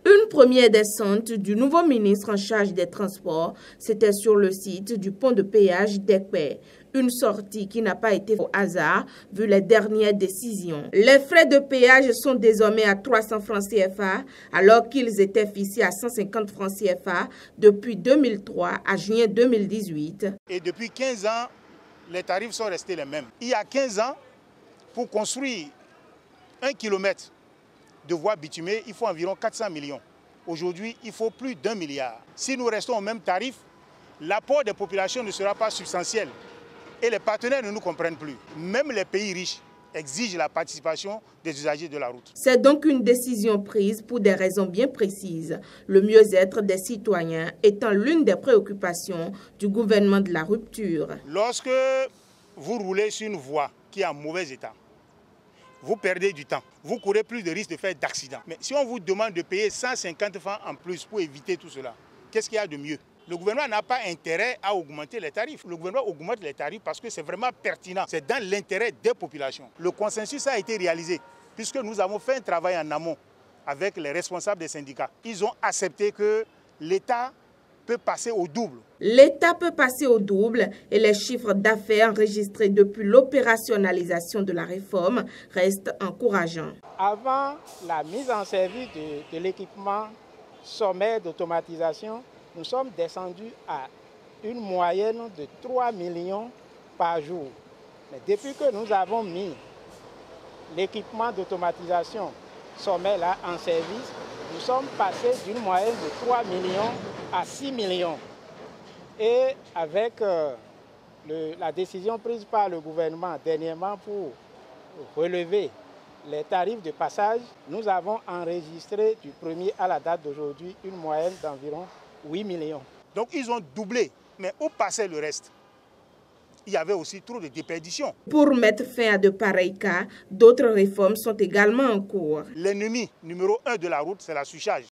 Une première descente du nouveau ministre en charge des Transports, c'était sur le site du pont de péage d'Ekpé. Une sortie qui n'a pas été au hasard vu les dernières décisions. Les frais de péage sont désormais à 300 francs CFA alors qu'ils étaient fixés à 150 francs CFA depuis 2003 à juin 2018. Et depuis 15 ans, les tarifs sont restés les mêmes. Il y a 15 ans, pour construire 1 kilomètre de voies bitumées, il faut environ 400 millions. Aujourd'hui, il faut plus d'1 milliard. Si nous restons au même tarif, l'apport des populations ne sera pas substantiel. Et les partenaires ne nous comprennent plus. Même les pays riches exigent la participation des usagers de la route. C'est donc une décision prise pour des raisons bien précises. Le mieux-être des citoyens étant l'une des préoccupations du gouvernement de la rupture. Lorsque vous roulez sur une voie qui est en mauvais état, vous perdez du temps. Vous courez plus de risques de faire d'accidents. Mais si on vous demande de payer 150 francs en plus pour éviter tout cela, qu'est-ce qu'il y a de mieux? Le gouvernement n'a pas intérêt à augmenter les tarifs. Le gouvernement augmente les tarifs parce que c'est vraiment pertinent. C'est dans l'intérêt des populations. Le consensus a été réalisé puisque nous avons fait un travail en amont avec les responsables des syndicats. Ils ont accepté que l'État peut passer au double. L'État peut passer au double et les chiffres d'affaires enregistrés depuis l'opérationnalisation de la réforme restent encourageants. Avant la mise en service de l'équipement sommaire d'automatisation, nous sommes descendus à une moyenne de 3 millions par jour. Mais depuis que nous avons mis l'équipement d'automatisation sommaire là en service, nous sommes passés d'une moyenne de 3 millions à 6 millions. Et avec la décision prise par le gouvernement dernièrement pour relever les tarifs de passage, nous avons enregistré du 1er à la date d'aujourd'hui une moyenne d'environ 8 millions. Donc ils ont doublé, mais où passait le reste? Il y avait aussi trop de déperditions. Pour mettre fin à de pareils cas, d'autres réformes sont également en cours. L'ennemi numéro 1 de la route, c'est la surcharge.